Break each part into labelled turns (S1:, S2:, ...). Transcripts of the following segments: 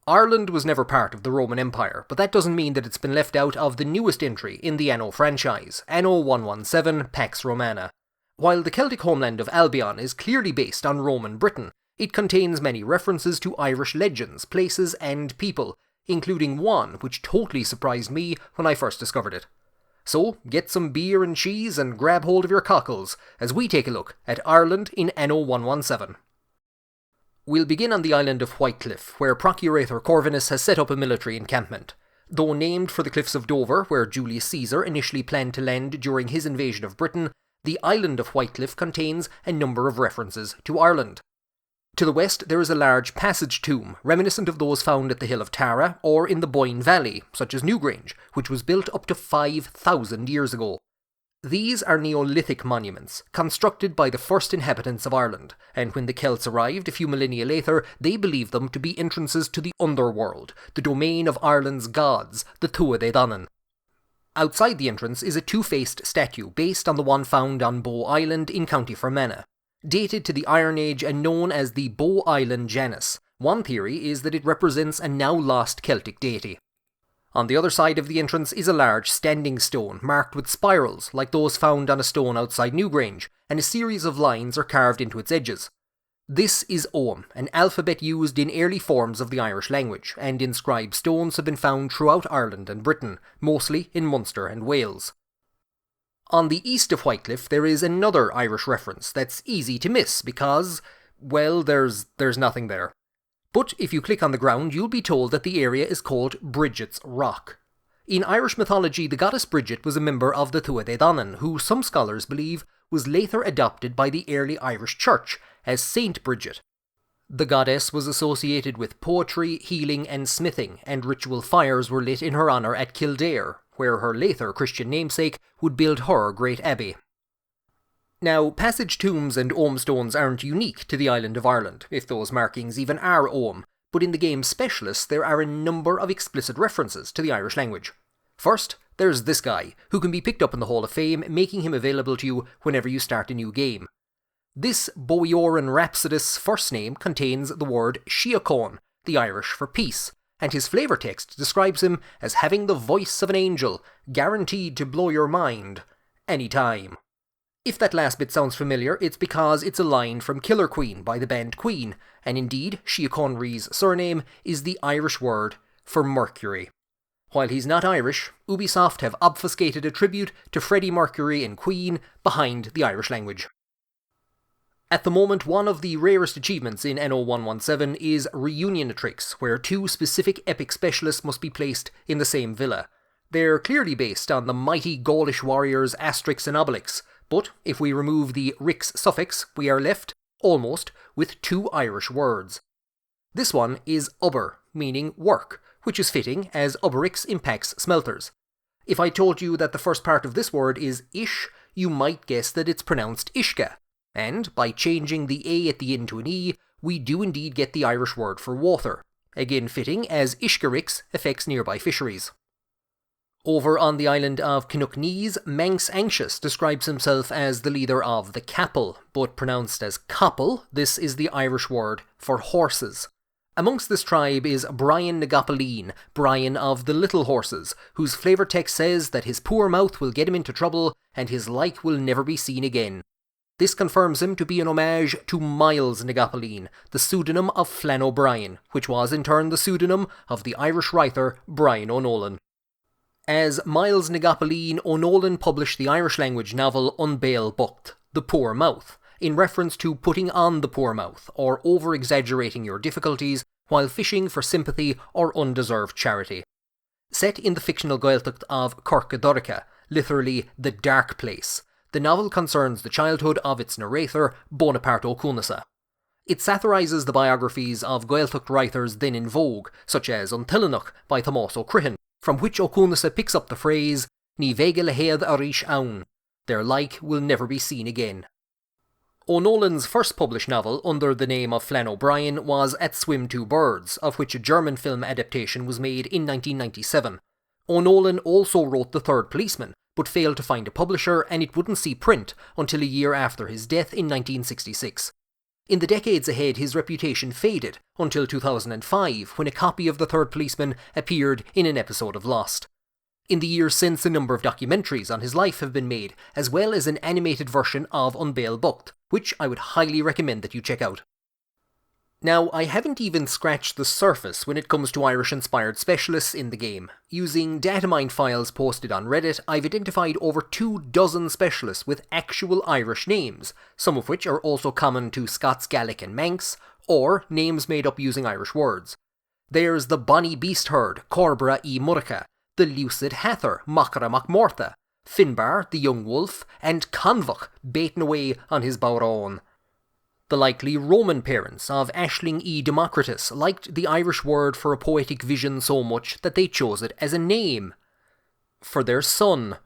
S1: Ireland was never part of the Roman Empire, but that doesn't mean that it's been left out of the newest entry in the Anno franchise, Anno 117 Pax Romana. While the Celtic homeland of Albion is clearly based on Roman Britain, it contains many references to Irish legends, places and people, including one which totally surprised me when I first discovered it. So, get some beer and cheese and grab hold of your cockles as we take a look at Ireland in Anno 117. We'll begin on the island of Whitecliff, where Procurator Corvinus has set up a military encampment. Though named for the cliffs of Dover, where Julius Caesar initially planned to land during his invasion of Britain, the island of Whitecliff contains a number of references to Ireland. To the west there is a large passage tomb, reminiscent of those found at the Hill of Tara or in the Boyne Valley, such as Newgrange, which was built up to 5,000 years ago. These are Neolithic monuments, constructed by the first inhabitants of Ireland, and when the Celts arrived a few millennia later, they believed them to be entrances to the underworld, the domain of Ireland's gods, the Tuatha Dé Danann. Outside the entrance is a two-faced statue based on the one found on Bow Island in County Fermanagh. Dated to the Iron Age and known as the Bow Island Janus, one theory is that it represents a now-lost Celtic deity. On the other side of the entrance is a large standing stone marked with spirals like those found on a stone outside Newgrange, and a series of lines are carved into its edges. This is Ogham, an alphabet used in early forms of the Irish language, and inscribed stones have been found throughout Ireland and Britain, mostly in Munster and Wales. On the east of Whitecliff there is another Irish reference that's easy to miss because, well, there's nothing there. But if you click on the ground, you'll be told that the area is called Bridget's Rock. In Irish mythology, the goddess Bridget was a member of the Tuatha Dé Danann, who some scholars believe was later adopted by the early Irish Church as Saint Bridget. The goddess was associated with poetry, healing and smithing, and ritual fires were lit in her honour at Kildare, where her later Christian namesake would build her great abbey. Now, passage tombs and Ogham stones aren't unique to the island of Ireland, if those markings even are Ogham, but in the game's specialists there are a number of explicit references to the Irish language. First, there's this guy, who can be picked up in the Hall of Fame, making him available to you whenever you start a new game. This Boioran Rhapsodist's first name contains the word Síochána, the Irish for peace, and his flavour text describes him as having the voice of an angel, guaranteed to blow your mind, any time. If that last bit sounds familiar, it's because it's a line from Killer Queen by the band Queen, and indeed, Síochána's surname is the Irish word for Mercury. While he's not Irish, Ubisoft have obfuscated a tribute to Freddie Mercury and Queen behind the Irish language. At the moment, one of the rarest achievements in Anno 117 is Reunion-a-Trix, where two specific epic specialists must be placed in the same villa. They're clearly based on the mighty Gaulish warriors Asterix and Obelix, but if we remove the Rix suffix, we are left, almost, with two Irish words. This one is Uber, meaning work, which is fitting as Uberix impacts smelters. If I told you that the first part of this word is ish, you might guess that it's pronounced ishka, and by changing the A at the end to an E, we do indeed get the Irish word for water, again fitting as Ishkarix affects nearby fisheries. Over on the island of Knocknees, Manx Anxious describes himself as the leader of the Capel, but pronounced as Coppel, this is the Irish word for horses. Amongst this tribe is Brian Nagapaleen, Brian of the Little Horses, whose flavour text says that his poor mouth will get him into trouble and his like will never be seen again. This confirms him to be an homage to Miles Nagapaleen, the pseudonym of Flann O'Brien, which was in turn the pseudonym of the Irish writer Brian O'Nolan. As Miles Nagapaleen, O'Nolan published the Irish language novel Unbail Bucht, The Poor Mouth, in reference to putting on the poor mouth, or over-exaggerating your difficulties while fishing for sympathy or undeserved charity. Set in the fictional Gaeltacht of Corcadorica, literally the dark place, the novel concerns the childhood of its narrator, Bonaparte O'Connessa. It satirises the biographies of Gaeltacht writers then in vogue, such as Untillinach by Tomás O'Crihan, from which O'Connessa picks up the phrase, Ní bheidh le héad arís ann, their like will never be seen again. O'Nolan's first published novel under the name of Flann O'Brien was At Swim Two Birds, of which a German film adaptation was made in 1997. O'Nolan also wrote The Third Policeman, but failed to find a publisher, and it wouldn't see print until a year after his death in 1966. In the decades ahead, his reputation faded until 2005, when a copy of The Third Policeman appeared in an episode of Lost. In the years since, a number of documentaries on his life have been made, as well as an animated version of Unbeil Bucht, which I would highly recommend that you check out. Now, I haven't even scratched the surface when it comes to Irish-inspired specialists in the game. Using datamine files posted on Reddit, I've identified over 24 specialists with actual Irish names, some of which are also common to Scots Gaelic and Manx, or names made up using Irish words. There's the Bonny Beast Herd, Corbra e Murica, the Lucid Hather, Macra MacMortha, Finbar, the Young Wolf, and Convoch, baiting away on his Bowron. The likely Roman parents of Aisling e Democritus liked the Irish word for a poetic vision so much that they chose it as a name for their son.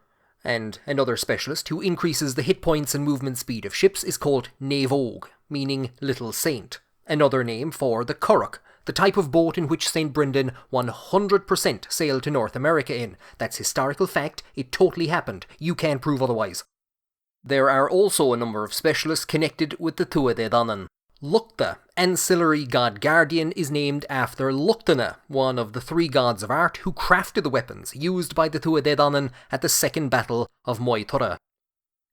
S1: And another specialist who increases the hit points and movement speed of ships is called Naevog, meaning Little Saint, another name for the Curragh, the type of boat in which St. Brendan 100% sailed to North America in. That's historical fact, it totally happened, you can't prove otherwise. There are also a number of specialists connected with the Tuatha Dé Danann. Luchta, ancillary god guardian, is named after Luchtana, one of the 3 gods of art who crafted the weapons used by the Tuatha Dé Danann at the Second Battle of Moytura.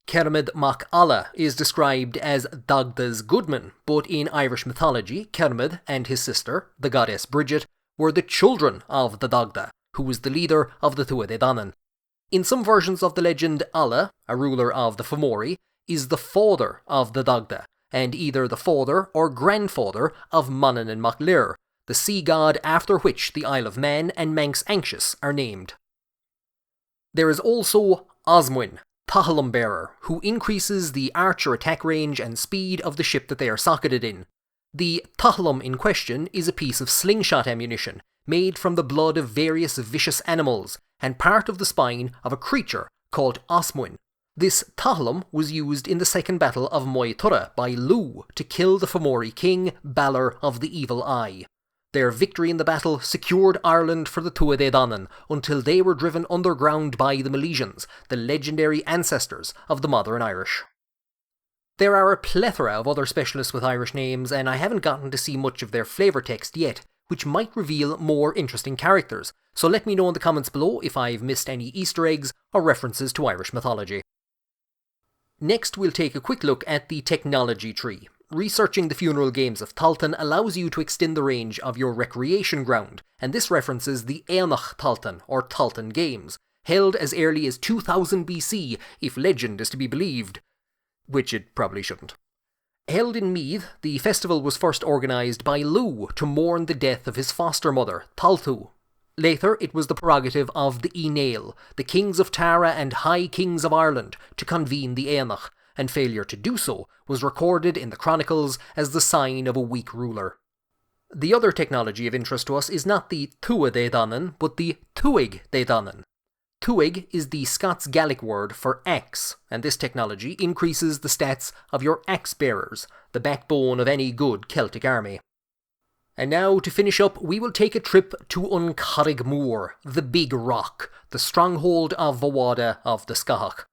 S1: Kermid Mac Alla is described as Dagda's goodman, but in Irish mythology, Kermid and his sister, the goddess Bridget, were the children of the Dagda, who was the leader of the Tuatha Dé Danann. In some versions of the legend, Alla, a ruler of the Fomori, is the father of the Dagda, and either the father or grandfather of Manannán mac Lir, the sea god after which the Isle of Man and Manx Anxious are named. There is also Osmuin, Tahalum Bearer, who increases the archer attack range and speed of the ship that they are socketed in. The Tahalum in question is a piece of slingshot ammunition, made from the blood of various vicious animals, and part of the spine of a creature called Osmuin. This Tahalum was used in the Second Battle of Moytura by Lu to kill the Fomori king, Balor of the Evil Eye. Their victory in the battle secured Ireland for the Tuatha Dé Danann until they were driven underground by the Milesians, the legendary ancestors of the modern Irish. There are a plethora of other specialists with Irish names, and I haven't gotten to see much of their flavour text yet, which might reveal more interesting characters, so let me know in the comments below if I've missed any Easter eggs or references to Irish mythology. Next, we'll take a quick look at the technology tree. Researching the funeral games of Talton allows you to extend the range of your recreation ground, and this references the Éanach Talton, or Talton Games, held as early as 2000 BC, if legend is to be believed, which it probably shouldn't. Held in Meath, the festival was first organised by Lu to mourn the death of his foster mother, Taltu. Later, it was the prerogative of the Enail, the kings of Tara and High Kings of Ireland, to convene the Éanach, and failure to do so was recorded in the chronicles as the sign of a weak ruler. The other technology of interest to us is not the Tuatha Dé Danann, but the Tuig Dé Danann. Tuig is the Scots Gaelic word for axe, and this technology increases the stats of your axe bearers, the backbone of any good Celtic army. And now, to finish up, we will take a trip to Uncarrigmore, the Big Rock, the stronghold of Vawada of the Scahach.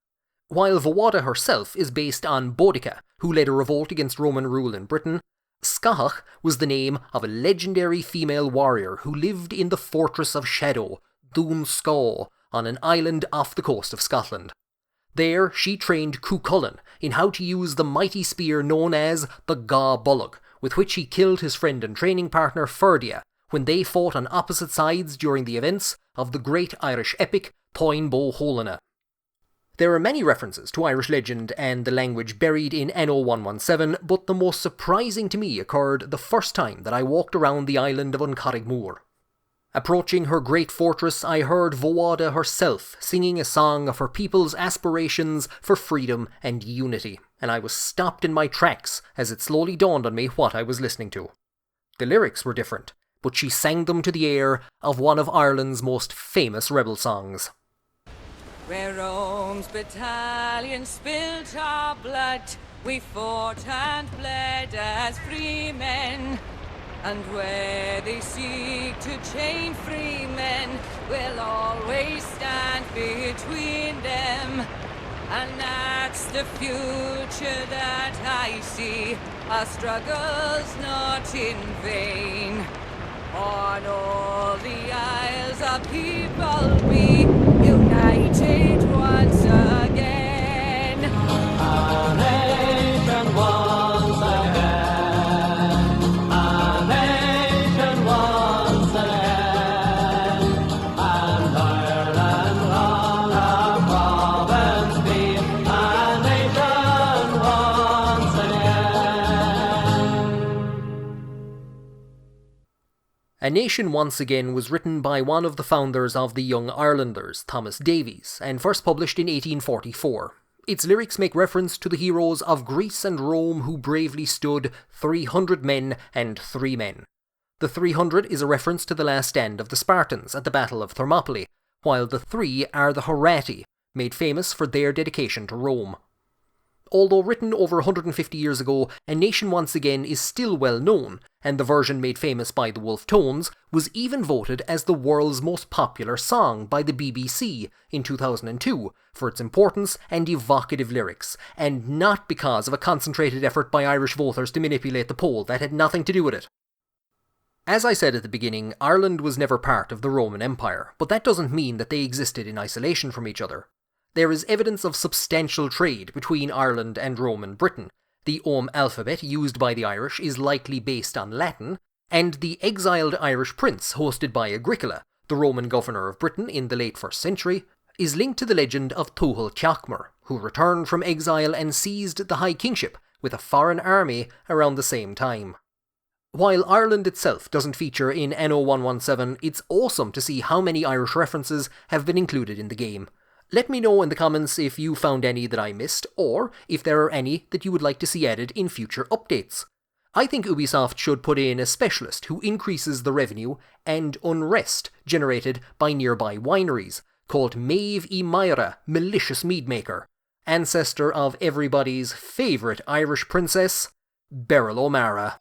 S1: While Vawada herself is based on Boudica, who led a revolt against Roman rule in Britain, Scahach was the name of a legendary female warrior who lived in the Fortress of Shadow, Dún Scaw, on an island off the coast of Scotland. There, she trained Cuchulainn in how to use the mighty spear known as the Gá Bullock, with which he killed his friend and training partner Ferdia when they fought on opposite sides during the events of the great Irish epic Táin Bó Cúailnge. There are many references to Irish legend and the language buried in Anno 117, but the most surprising to me occurred the first time that I walked around the island of Uncarrigmore. Approaching her great fortress, I heard Vawada herself singing a song of her people's aspirations for freedom and unity, and I was stopped in my tracks as it slowly dawned on me what I was listening to. The lyrics were different, but she sang them to the air of one of Ireland's most famous rebel songs.
S2: Where Rome's battalions spilt our blood, we fought and bled as free men. And where they seek to chain free men, we'll always stand between them. And that's the future that I see. Our struggle's not in vain. On all the isles our people be united once again.
S3: A nation once again. A nation once again. And Ireland long our province be. A nation once again.
S1: A Nation Once Again was written by one of the founders of the Young Irelanders, Thomas Davies, and first published in 1844. Its lyrics make reference to the heroes of Greece and Rome who bravely stood 300 men and 3 men. The 300 is a reference to the last stand of the Spartans at the Battle of Thermopylae, while the 3 are the Horatii, made famous for their dedication to Rome. Although written over 150 years ago, A Nation Once Again is still well known, and the version made famous by the Wolfe Tones was even voted as the world's most popular song by the BBC in 2002 for its importance and evocative lyrics, and not because of a concentrated effort by Irish voters to manipulate the poll. That had nothing to do with it. As I said at the beginning, Ireland was never part of the Roman Empire, but that doesn't mean that they existed in isolation from each other. There is evidence of substantial trade between Ireland and Roman Britain. The Ogham alphabet used by the Irish is likely based on Latin, and the exiled Irish prince hosted by Agricola, the Roman governor of Britain in the late 1st century, is linked to the legend of Tuathail Teachmar, who returned from exile and seized the high kingship with a foreign army around the same time. While Ireland itself doesn't feature in Anno 117, it's awesome to see how many Irish references have been included in the game. Let me know in the comments if you found any that I missed, or if there are any that you would like to see added in future updates. I think Ubisoft should put in a specialist who increases the revenue and unrest generated by nearby wineries, called Maeve y Myra, Malicious Mead Maker, ancestor of everybody's favourite Irish princess, Beryl O'Mara.